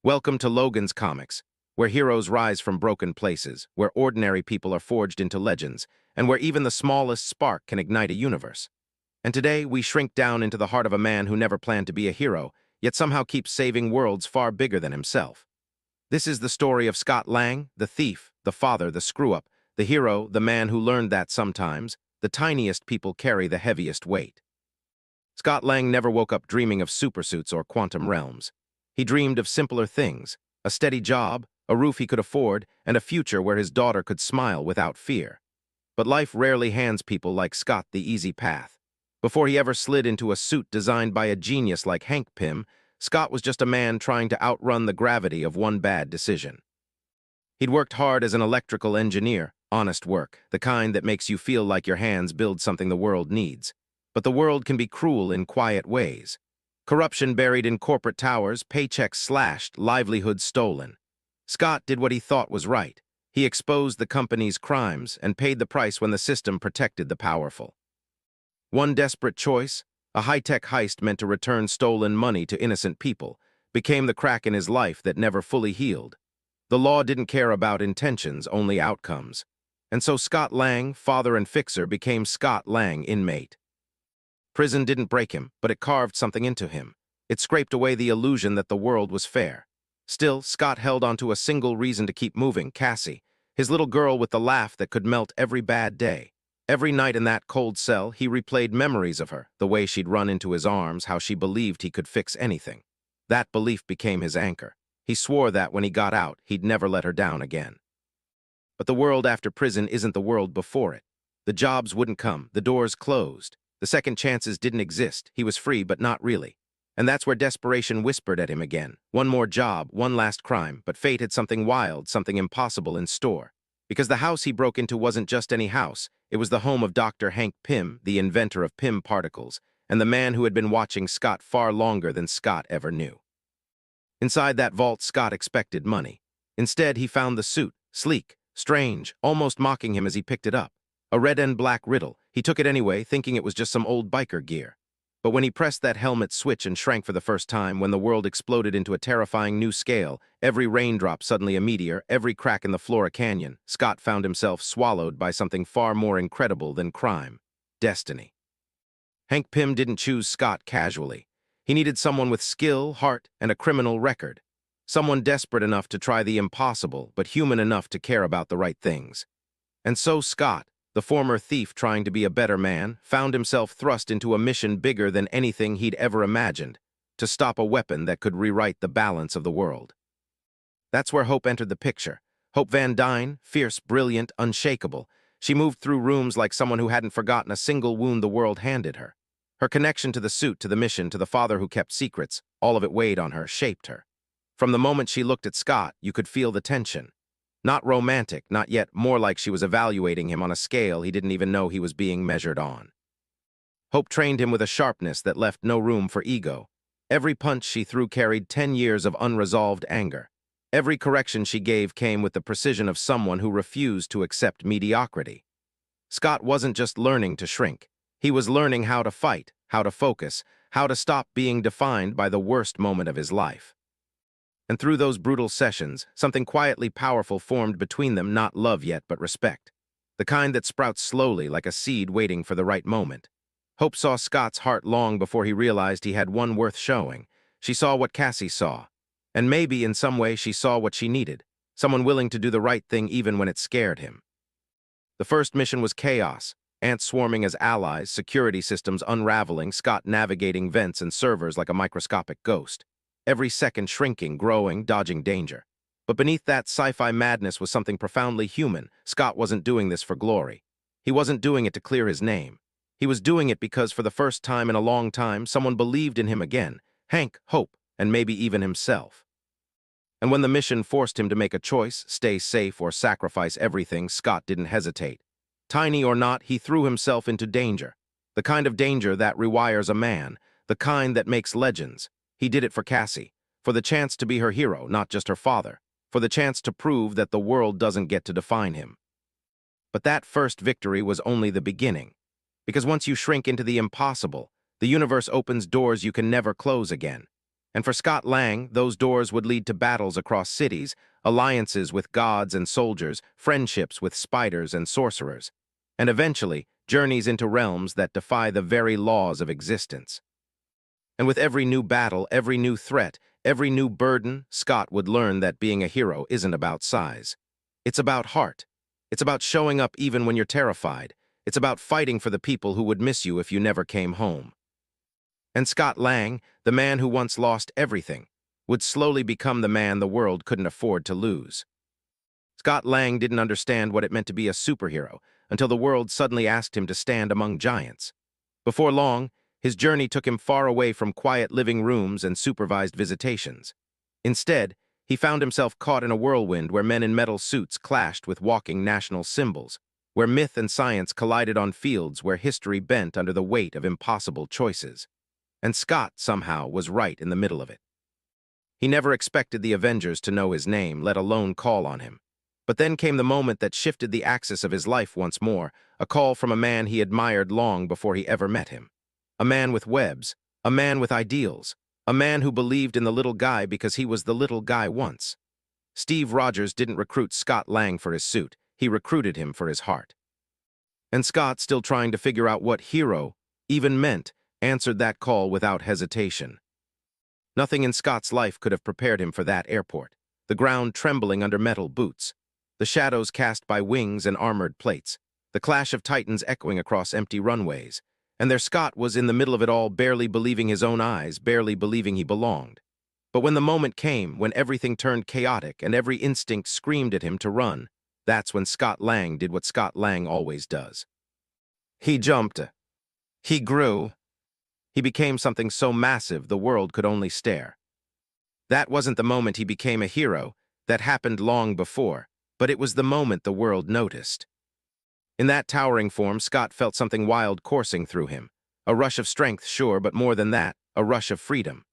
Welcome to Logan's Comics, where heroes rise from broken places, where ordinary people are forged into legends, and where even the smallest spark can ignite a universe. And today, we shrink down into the heart of a man who never planned to be a hero, yet somehow keeps saving worlds far bigger than himself. This is the story of Scott Lang, the thief, the father, the screw-up, the hero, the man who learned that sometimes the tiniest people carry the heaviest weight. Scott Lang never woke up dreaming of supersuits or quantum realms. He dreamed of simpler things, a steady job, a roof he could afford, and a future where his daughter could smile without fear. But life rarely hands people like Scott the easy path. Before he ever slid into a suit designed by a genius like Hank Pym, Scott was just a man trying to outrun the gravity of one bad decision. He'd worked hard as an electrical engineer, honest work, the kind that makes you feel like your hands build something the world needs. But the world can be cruel in quiet ways. Corruption buried in corporate towers, paychecks slashed, livelihoods stolen. Scott did what he thought was right. He exposed the company's crimes and paid the price when the system protected the powerful. One desperate choice, a high-tech heist meant to return stolen money to innocent people, became the crack in his life that never fully healed. The law didn't care about intentions, only outcomes. And so Scott Lang, father and fixer, became Scott Lang, inmate. Prison didn't break him, but it carved something into him. It scraped away the illusion that the world was fair. Still, Scott held on to a single reason to keep moving, Cassie, his little girl with the laugh that could melt every bad day. Every night in that cold cell, he replayed memories of her, the way she'd run into his arms, how she believed he could fix anything. That belief became his anchor. He swore that when he got out, he'd never let her down again. But the world after prison isn't the world before it. The jobs wouldn't come, the doors closed. The second chances didn't exist. He was free, but not really. And that's where desperation whispered at him again. One more job, one last crime, but fate had something wild, something impossible in store. Because the house he broke into wasn't just any house. It was the home of Dr. Hank Pym, the inventor of Pym particles, and the man who had been watching Scott far longer than Scott ever knew. Inside that vault, Scott expected money. Instead, he found the suit, sleek, strange, almost mocking him as he picked it up. A red and black riddle. He took it anyway, thinking it was just some old biker gear. But when he pressed that helmet switch and shrank for the first time, when the world exploded into a terrifying new scale, every raindrop suddenly a meteor, every crack in the floor a canyon, Scott found himself swallowed by something far more incredible than crime: destiny. Hank Pym didn't choose Scott casually. He needed someone with skill, heart, and a criminal record. Someone desperate enough to try the impossible, but human enough to care about the right things. And so Scott, the former thief trying to be a better man, found himself thrust into a mission bigger than anything he'd ever imagined, to stop a weapon that could rewrite the balance of the world. That's where Hope entered the picture. Hope Van Dyne, fierce, brilliant, unshakable. She moved through rooms like someone who hadn't forgotten a single wound the world handed her. Her connection to the suit, to the mission, to the father who kept secrets, all of it weighed on her, shaped her. From the moment she looked at Scott, you could feel the tension. Not romantic, not yet, more like she was evaluating him on a scale he didn't even know he was being measured on. Hope trained him with a sharpness that left no room for ego. Every punch she threw carried 10 years of unresolved anger. Every correction she gave came with the precision of someone who refused to accept mediocrity. Scott wasn't just learning to shrink. He was learning how to fight, how to focus, how to stop being defined by the worst moment of his life. And through those brutal sessions, something quietly powerful formed between them, not love yet, but respect. The kind that sprouts slowly like a seed waiting for the right moment. Hope saw Scott's heart long before he realized he had one worth showing. She saw what Cassie saw. And maybe in some way she saw what she needed. Someone willing to do the right thing even when it scared him. The first mission was chaos. Ants swarming as allies, security systems unraveling, Scott navigating vents and servers like a microscopic ghost. Every second shrinking, growing, dodging danger. But beneath that sci-fi madness was something profoundly human. Scott wasn't doing this for glory. He wasn't doing it to clear his name. He was doing it because for the first time in a long time, someone believed in him again. Hank, Hope, and maybe even himself. And when the mission forced him to make a choice, stay safe or sacrifice everything, Scott didn't hesitate. Tiny or not, he threw himself into danger. The kind of danger that rewires a man, the kind that makes legends. He did it for Cassie, for the chance to be her hero, not just her father, for the chance to prove that the world doesn't get to define him. But that first victory was only the beginning, because once you shrink into the impossible, the universe opens doors you can never close again. And for Scott Lang, those doors would lead to battles across cities, alliances with gods and soldiers, friendships with spiders and sorcerers, and eventually, journeys into realms that defy the very laws of existence. And with every new battle, every new threat, every new burden, Scott would learn that being a hero isn't about size. It's about heart. It's about showing up even when you're terrified. It's about fighting for the people who would miss you if you never came home. And Scott Lang, the man who once lost everything, would slowly become the man the world couldn't afford to lose. Scott Lang didn't understand what it meant to be a superhero until the world suddenly asked him to stand among giants. Before long, his journey took him far away from quiet living rooms and supervised visitations. Instead, he found himself caught in a whirlwind where men in metal suits clashed with walking national symbols, where myth and science collided on fields where history bent under the weight of impossible choices. And Scott, somehow, was right in the middle of it. He never expected the Avengers to know his name, let alone call on him. But then came the moment that shifted the axis of his life once more, a call from a man he admired long before he ever met him. A man with webs, a man with ideals, a man who believed in the little guy because he was the little guy once. Steve Rogers didn't recruit Scott Lang for his suit, he recruited him for his heart. And Scott, still trying to figure out what hero even meant, answered that call without hesitation. Nothing in Scott's life could have prepared him for that airport, the ground trembling under metal boots, the shadows cast by wings and armored plates, the clash of titans echoing across empty runways, and there Scott was in the middle of it all, barely believing his own eyes, barely believing he belonged. But when the moment came, when everything turned chaotic and every instinct screamed at him to run, that's when Scott Lang did what Scott Lang always does. He jumped. He grew. He became something so massive the world could only stare. That wasn't the moment he became a hero, that happened long before, but it was the moment the world noticed. In that towering form, Scott felt something wild coursing through him. A rush of strength, sure, but more than that, a rush of freedom.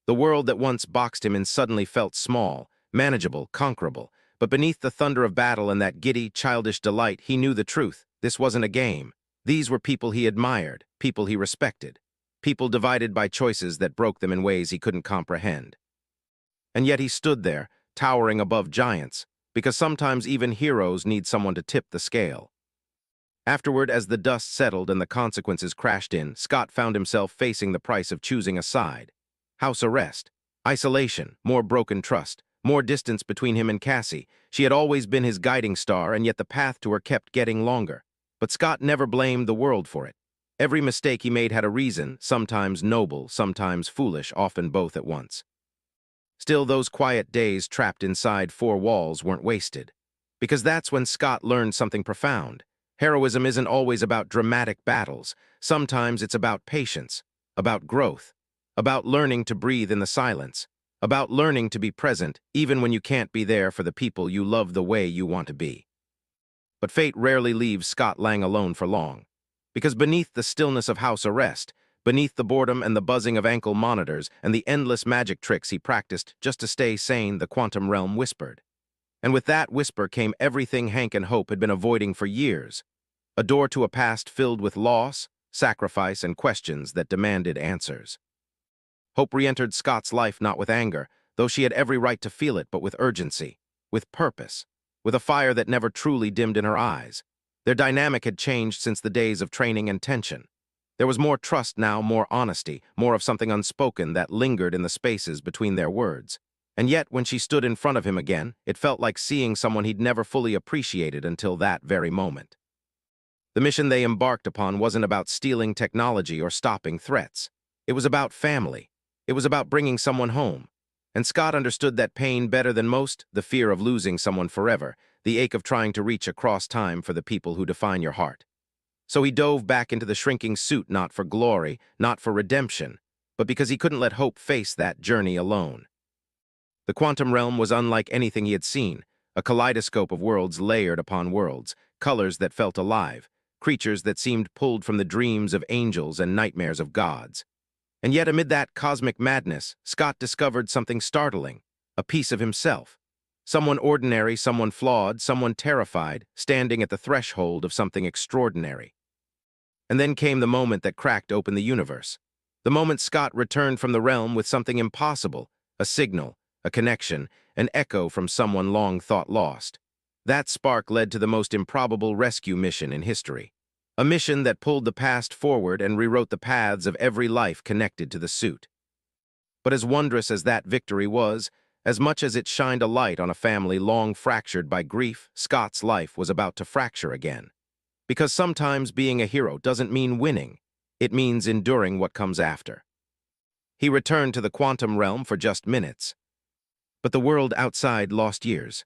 The world that once boxed him in suddenly felt small, manageable, conquerable, but beneath the thunder of battle and that giddy, childish delight, he knew the truth. This wasn't a game. These were people he admired, people he respected. People divided by choices that broke them in ways he couldn't comprehend. And yet he stood there, towering above giants, because sometimes even heroes need someone to tip the scale. Afterward, as the dust settled and the consequences crashed in, Scott found himself facing the price of choosing a side. House arrest, isolation, more broken trust, more distance between him and Cassie. She had always been his guiding star, and yet the path to her kept getting longer. But Scott never blamed the world for it. Every mistake he made had a reason, sometimes noble, sometimes foolish, often both at once. Still, those quiet days trapped inside four walls weren't wasted. Because that's when Scott learned something profound. Heroism isn't always about dramatic battles. Sometimes it's about patience, about growth, about learning to breathe in the silence, about learning to be present even when you can't be there for the people you love the way you want to be. But fate rarely leaves Scott Lang alone for long. Because beneath the stillness of house arrest, beneath the boredom and the buzzing of ankle monitors and the endless magic tricks he practiced just to stay sane, the quantum realm whispered. And with that whisper came everything Hank and Hope had been avoiding for years. A door to a past filled with loss, sacrifice, and questions that demanded answers. Hope re-entered Scott's life not with anger, though she had every right to feel it, but with urgency, with purpose, with a fire that never truly dimmed in her eyes. Their dynamic had changed since the days of training and tension. There was more trust now, more honesty, more of something unspoken that lingered in the spaces between their words. And yet, when she stood in front of him again, it felt like seeing someone he'd never fully appreciated until that very moment. The mission they embarked upon wasn't about stealing technology or stopping threats. It was about family. It was about bringing someone home. And Scott understood that pain better than most, the fear of losing someone forever, the ache of trying to reach across time for the people who define your heart. So he dove back into the shrinking suit not for glory, not for redemption, but because he couldn't let Hope face that journey alone. The quantum realm was unlike anything he had seen, a kaleidoscope of worlds layered upon worlds, colors that felt alive, creatures that seemed pulled from the dreams of angels and nightmares of gods. And yet amid that cosmic madness, Scott discovered something startling, a piece of himself. Someone ordinary, someone flawed, someone terrified, standing at the threshold of something extraordinary. And then came the moment that cracked open the universe. The moment Scott returned from the realm with something impossible, a signal, a connection, an echo from someone long thought lost. That spark led to the most improbable rescue mission in history. A mission that pulled the past forward and rewrote the paths of every life connected to the suit. But as wondrous as that victory was, as much as it shined a light on a family long fractured by grief, Scott's life was about to fracture again. Because sometimes being a hero doesn't mean winning, it means enduring what comes after. He returned to the quantum realm for just minutes. But the world outside lost years.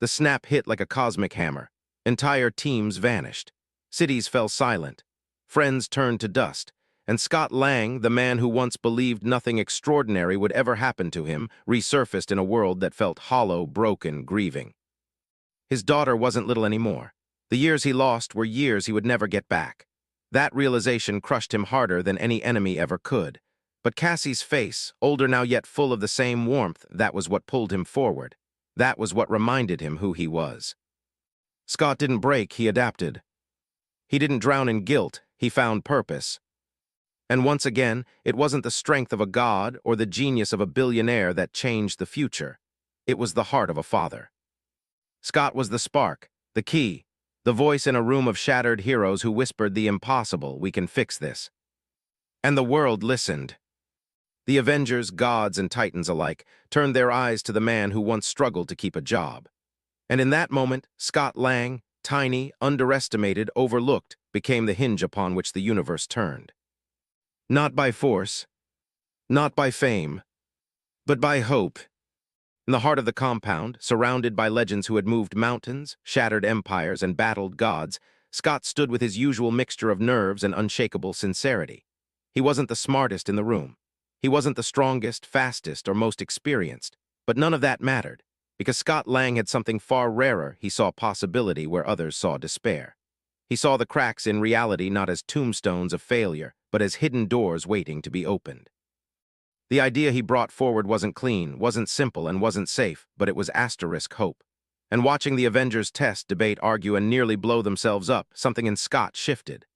The snap hit like a cosmic hammer. Entire teams vanished. Cities fell silent. Friends turned to dust. And Scott Lang, the man who once believed nothing extraordinary would ever happen to him, resurfaced in a world that felt hollow, broken, grieving. His daughter wasn't little anymore. The years he lost were years he would never get back. That realization crushed him harder than any enemy ever could. But Cassie's face, older now yet full of the same warmth, that was what pulled him forward. That was what reminded him who he was. Scott didn't break, he adapted. He didn't drown in guilt, he found purpose. And once again, it wasn't the strength of a god or the genius of a billionaire that changed the future. It was the heart of a father. Scott was the spark, the key, the voice in a room of shattered heroes who whispered the impossible, we can fix this. And the world listened. The Avengers, gods and titans alike, turned their eyes to the man who once struggled to keep a job. And in that moment, Scott Lang, tiny, underestimated, overlooked, became the hinge upon which the universe turned. Not by force, not by fame, but by hope. In the heart of the compound, surrounded by legends who had moved mountains, shattered empires, and battled gods, Scott stood with his usual mixture of nerves and unshakable sincerity. He wasn't the smartest in the room. He wasn't the strongest, fastest, or most experienced. But none of that mattered, because Scott Lang had something far rarer. He saw possibility where others saw despair. He saw the cracks in reality not as tombstones of failure, but as hidden doors waiting to be opened. The idea he brought forward wasn't clean, wasn't simple, and wasn't safe, but it was asterisk hope. And watching the Avengers test, debate, argue, and nearly blow themselves up, something in Scott shifted.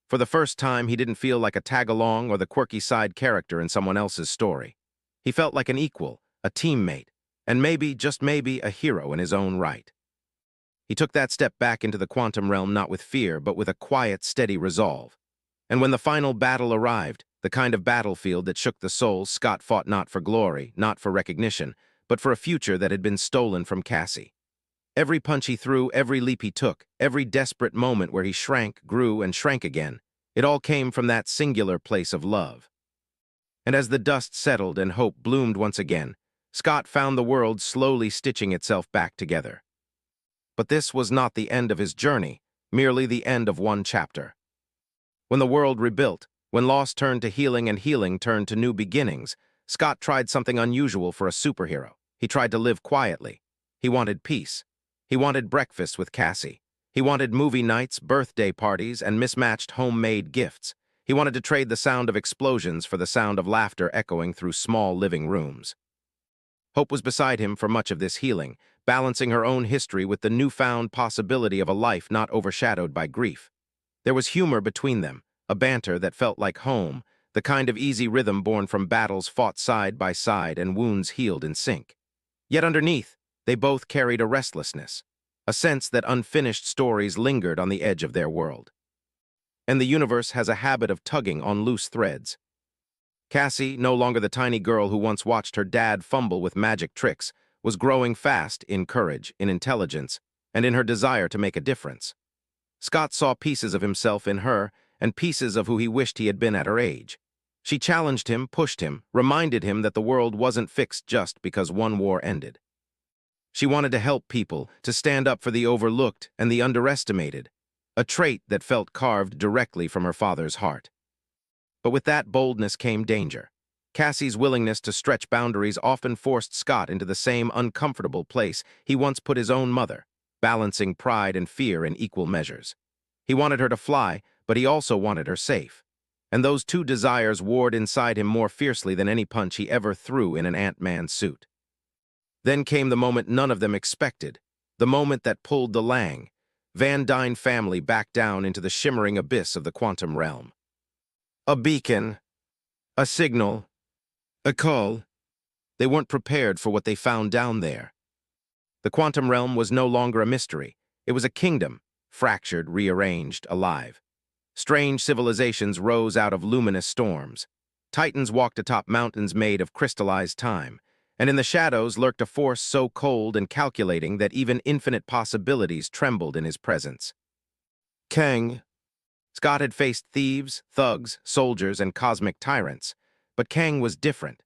For the first time, he didn't feel like a tag-along or the quirky side character in someone else's story. He felt like an equal, a teammate, and maybe, just maybe, a hero in his own right. He took that step back into the quantum realm not with fear, but with a quiet, steady resolve. And when the final battle arrived, the kind of battlefield that shook the soul, Scott fought not for glory, not for recognition, but for a future that had been stolen from Cassie. Every punch he threw, every leap he took, every desperate moment where he shrank, grew, and shrank again, it all came from that singular place of love. And as the dust settled and hope bloomed once again, Scott found the world slowly stitching itself back together. But this was not the end of his journey, merely the end of one chapter. When the world rebuilt, when loss turned to healing and healing turned to new beginnings, Scott tried something unusual for a superhero. He tried to live quietly. He wanted peace. He wanted breakfast with Cassie. He wanted movie nights, birthday parties, and mismatched homemade gifts. He wanted to trade the sound of explosions for the sound of laughter echoing through small living rooms. Hope was beside him for much of this healing, balancing her own history with the newfound possibility of a life not overshadowed by grief. There was humor between them, a banter that felt like home, the kind of easy rhythm born from battles fought side by side and wounds healed in sync. Yet underneath, they both carried a restlessness, a sense that unfinished stories lingered on the edge of their world. And the universe has a habit of tugging on loose threads. Cassie, no longer the tiny girl who once watched her dad fumble with magic tricks, was growing fast in courage, in intelligence, and in her desire to make a difference. Scott saw pieces of himself in her, and pieces of who he wished he had been at her age. She challenged him, pushed him, reminded him that the world wasn't fixed just because one war ended. She wanted to help people, to stand up for the overlooked and the underestimated, a trait that felt carved directly from her father's heart. But with that boldness came danger. Cassie's willingness to stretch boundaries often forced Scott into the same uncomfortable place he once put his own mother, balancing pride and fear in equal measures. He wanted her to fly, but he also wanted her safe. And those two desires warred inside him more fiercely than any punch he ever threw in an Ant-Man suit. Then came the moment none of them expected, the moment that pulled the Lang, Van Dyne family back down into the shimmering abyss of the quantum realm. A beacon, A signal. A call. They weren't prepared for what they found down there. The quantum realm was no longer a mystery. It was a kingdom, fractured, rearranged, alive. Strange civilizations rose out of luminous storms. Titans walked atop mountains made of crystallized time, and in the shadows lurked a force so cold and calculating that even infinite possibilities trembled in his presence. Kang. Scott had faced thieves, thugs, soldiers, and cosmic tyrants, but Kang was different.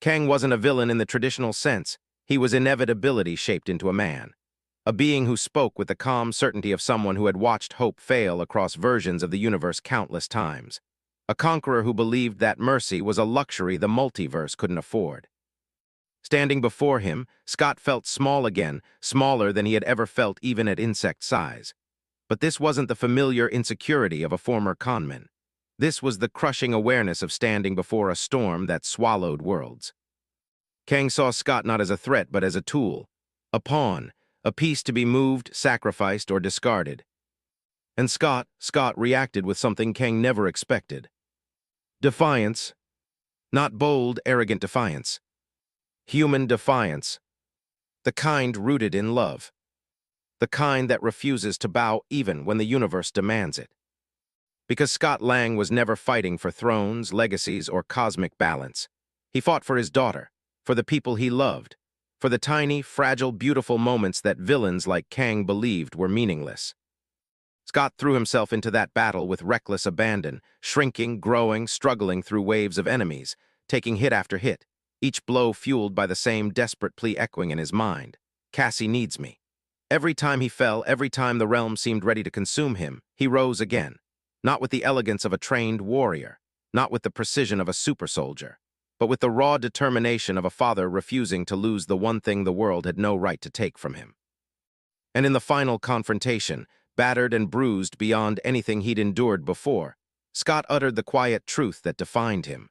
Kang wasn't a villain in the traditional sense. He was inevitability shaped into a man. A being who spoke with the calm certainty of someone who had watched hope fail across versions of the universe countless times. A conqueror who believed that mercy was a luxury the multiverse couldn't afford. Standing before him, Scott felt small again, smaller than he had ever felt even at insect size. But this wasn't the familiar insecurity of a former conman. This was the crushing awareness of standing before a storm that swallowed worlds. Kang saw Scott not as a threat but as a tool, a pawn, a piece to be moved, sacrificed, or discarded. And Scott reacted with something Kang never expected. Defiance. Not bold, arrogant defiance. Human defiance. The kind rooted in love. The kind that refuses to bow even when the universe demands it. Because Scott Lang was never fighting for thrones, legacies, or cosmic balance. He fought for his daughter, for the people he loved, for the tiny, fragile, beautiful moments that villains like Kang believed were meaningless. Scott threw himself into that battle with reckless abandon, shrinking, growing, struggling through waves of enemies, taking hit after hit, each blow fueled by the same desperate plea echoing in his mind. Cassie needs me. Every time he fell, every time the realm seemed ready to consume him, he rose again, not with the elegance of a trained warrior, not with the precision of a super soldier, but with the raw determination of a father refusing to lose the one thing the world had no right to take from him. And in the final confrontation, battered and bruised beyond anything he'd endured before, Scott uttered the quiet truth that defined him.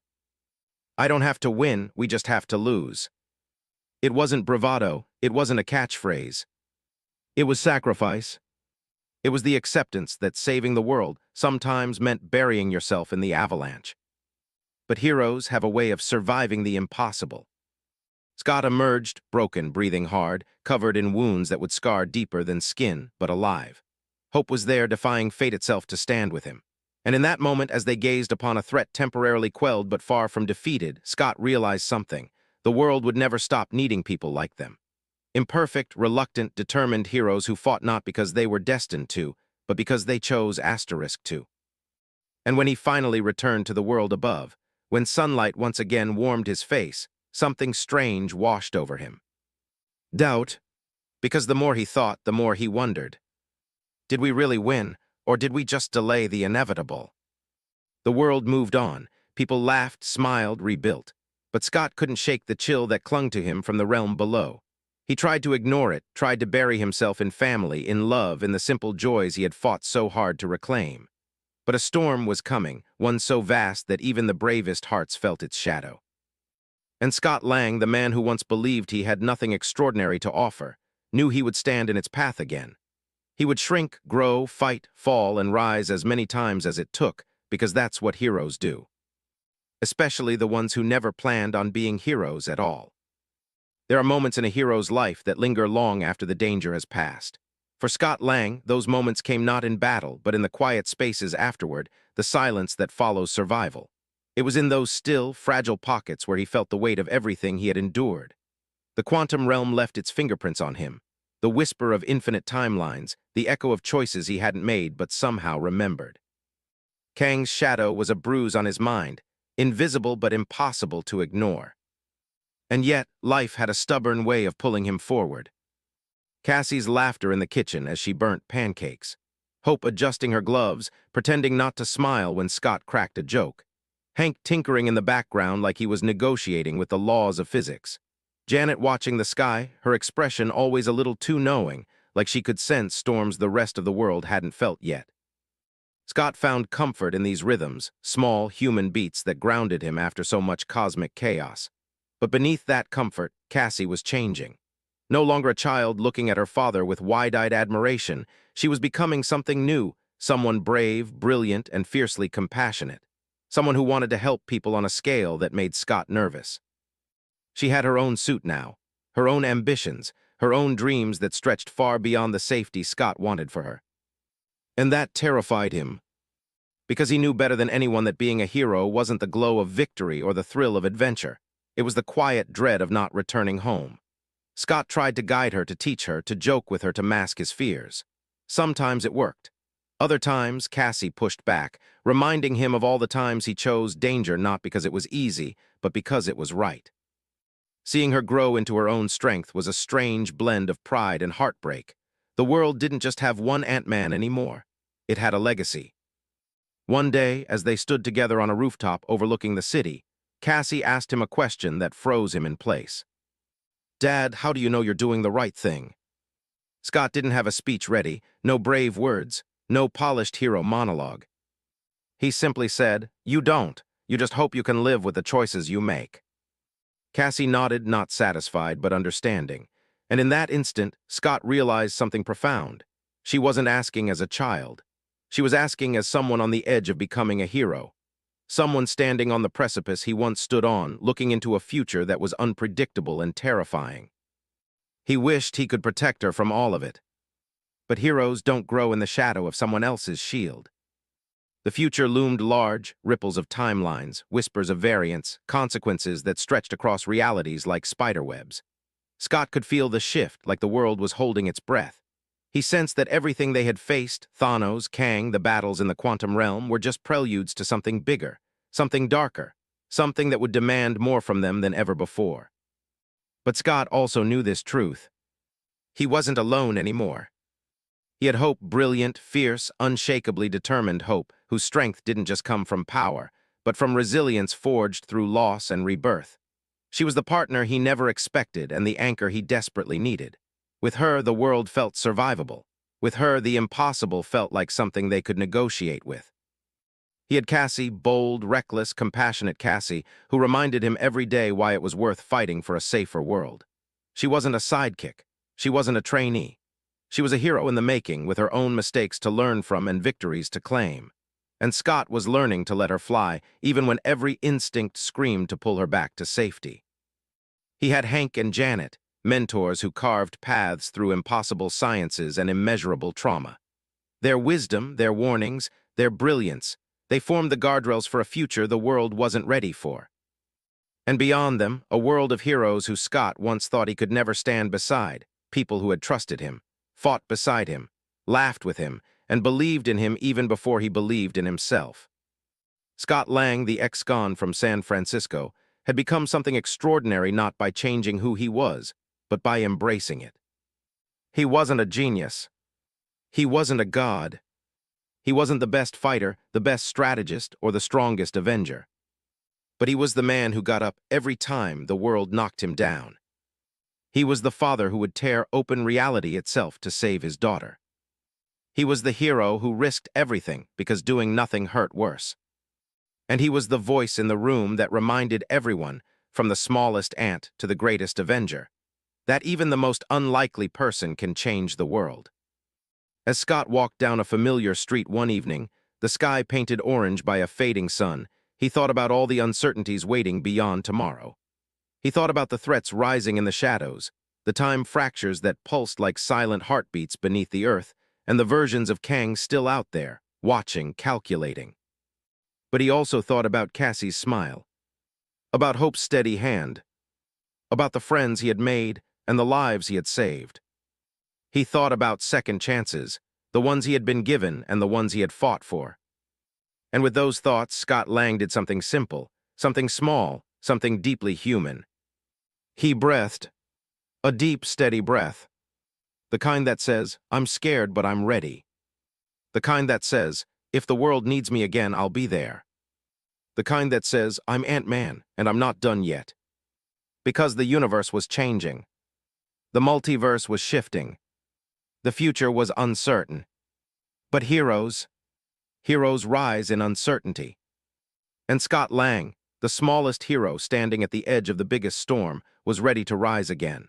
I don't have to win, we just have to lose. It wasn't bravado, it wasn't a catchphrase. It was sacrifice. It was the acceptance that saving the world sometimes meant burying yourself in the avalanche. But heroes have a way of surviving the impossible. Scott emerged, broken, breathing hard, covered in wounds that would scar deeper than skin, but alive. Hope was there, defying fate itself to stand with him. And in that moment, as they gazed upon a threat temporarily quelled but far from defeated, Scott realized something. The world would never stop needing people like them. Imperfect, reluctant, determined heroes who fought not because they were destined to, but because they chose to. And when he finally returned to the world above, when sunlight once again warmed his face, something strange washed over him. Doubt, because the more he thought, the more he wondered. Did we really win, or did we just delay the inevitable? The world moved on. People laughed, smiled, rebuilt. But Scott couldn't shake the chill that clung to him from the realm below. He tried to ignore it, tried to bury himself in family, in love, in the simple joys he had fought so hard to reclaim. But a storm was coming, one so vast that even the bravest hearts felt its shadow. And Scott Lang, the man who once believed he had nothing extraordinary to offer, knew he would stand in its path again. He would shrink, grow, fight, fall, and rise as many times as it took, because that's what heroes do. Especially the ones who never planned on being heroes at all. There are moments in a hero's life that linger long after the danger has passed. For Scott Lang, those moments came not in battle, but in the quiet spaces afterward, the silence that follows survival. It was in those still, fragile pockets where he felt the weight of everything he had endured. The quantum realm left its fingerprints on him, the whisper of infinite timelines, the echo of choices he hadn't made but somehow remembered. Kang's shadow was a bruise on his mind, invisible but impossible to ignore. And yet, life had a stubborn way of pulling him forward. Cassie's laughter in the kitchen as she burnt pancakes. Hope adjusting her gloves, pretending not to smile when Scott cracked a joke. Hank tinkering in the background like he was negotiating with the laws of physics. Janet watching the sky, her expression always a little too knowing, like she could sense storms the rest of the world hadn't felt yet. Scott found comfort in these rhythms, small human beats that grounded him after so much cosmic chaos. But beneath that comfort, Cassie was changing. No longer a child looking at her father with wide-eyed admiration, she was becoming something new, someone brave, brilliant, and fiercely compassionate. someone who wanted to help people on a scale that made Scott nervous. She had her own suit now, her own ambitions, her own dreams that stretched far beyond the safety Scott wanted for her. And that terrified him, because he knew better than anyone that being a hero wasn't the glow of victory or the thrill of adventure. It was the quiet dread of not returning home. Scott tried to guide her, to teach her, to joke with her, to mask his fears. Sometimes it worked. Other times, Cassie pushed back, reminding him of all the times he chose danger not because it was easy, but because it was right. Seeing her grow into her own strength was a strange blend of pride and heartbreak. The world didn't just have one Ant-Man anymore. It had a legacy. One day, as they stood together on a rooftop overlooking the city, Cassie asked him a question that froze him in place. "Dad, how do you know you're doing the right thing?" Scott didn't have a speech ready, no brave words, no polished hero monologue. He simply said, "You don't. You just hope you can live with the choices you make." Cassie nodded, not satisfied, but understanding. And in that instant, Scott realized something profound. She wasn't asking as a child. She was asking as someone on the edge of becoming a hero. Someone standing on the precipice he once stood on, looking into a future that was unpredictable and terrifying. He wished he could protect her from all of it. But heroes don't grow in the shadow of someone else's shield. The future loomed large, ripples of timelines, whispers of variance, consequences that stretched across realities like spiderwebs. Scott could feel the shift, like the world was holding its breath. He sensed that everything they had faced, Thanos, Kang, the battles in the quantum realm, were just preludes to something bigger, something darker, something that would demand more from them than ever before. But Scott also knew this truth. He wasn't alone anymore. He had hope, brilliant, fierce, unshakably determined hope, whose strength didn't just come from power, but from resilience forged through loss and rebirth. She was the partner he never expected and the anchor he desperately needed. With her, the world felt survivable. With her, the impossible felt like something they could negotiate with. He had Cassie, bold, reckless, compassionate Cassie, who reminded him every day why it was worth fighting for a safer world. She wasn't a sidekick. She wasn't a trainee. She was a hero in the making, with her own mistakes to learn from and victories to claim. And Scott was learning to let her fly, even when every instinct screamed to pull her back to safety. He had Hank and Janet, mentors who carved paths through impossible sciences and immeasurable trauma. Their wisdom, their warnings, their brilliance, they formed the guardrails for a future the world wasn't ready for. And beyond them, a world of heroes who Scott once thought he could never stand beside, people who had trusted him, fought beside him, laughed with him, and believed in him even before he believed in himself. Scott Lang, the ex-con from San Francisco, had become something extraordinary not by changing who he was, but by embracing it. He wasn't a genius. He wasn't a god. He wasn't the best fighter, the best strategist, or the strongest Avenger. But he was the man who got up every time the world knocked him down. He was the father who would tear open reality itself to save his daughter. He was the hero who risked everything because doing nothing hurt worse. And he was the voice in the room that reminded everyone, from the smallest ant to the greatest Avenger, that even the most unlikely person can change the world. As Scott walked down a familiar street one evening, the sky painted orange by a fading sun, he thought about all the uncertainties waiting beyond tomorrow. He thought about the threats rising in the shadows, the time fractures that pulsed like silent heartbeats beneath the earth, and the versions of Kang still out there, watching, calculating. But he also thought about Cassie's smile, about Hope's steady hand, about the friends he had made and the lives he had saved. He thought about second chances, the ones he had been given and the ones he had fought for. And with those thoughts, Scott Lang did something simple, something small, something deeply human. He breathed, a deep, steady breath. The kind that says, "I'm scared, but I'm ready." The kind that says, "If the world needs me again, I'll be there." The kind that says, "I'm Ant-Man, and I'm not done yet." Because the universe was changing. The multiverse was shifting. The future was uncertain. But heroes rise in uncertainty. And Scott Lang, the smallest hero standing at the edge of the biggest storm, was ready to rise again.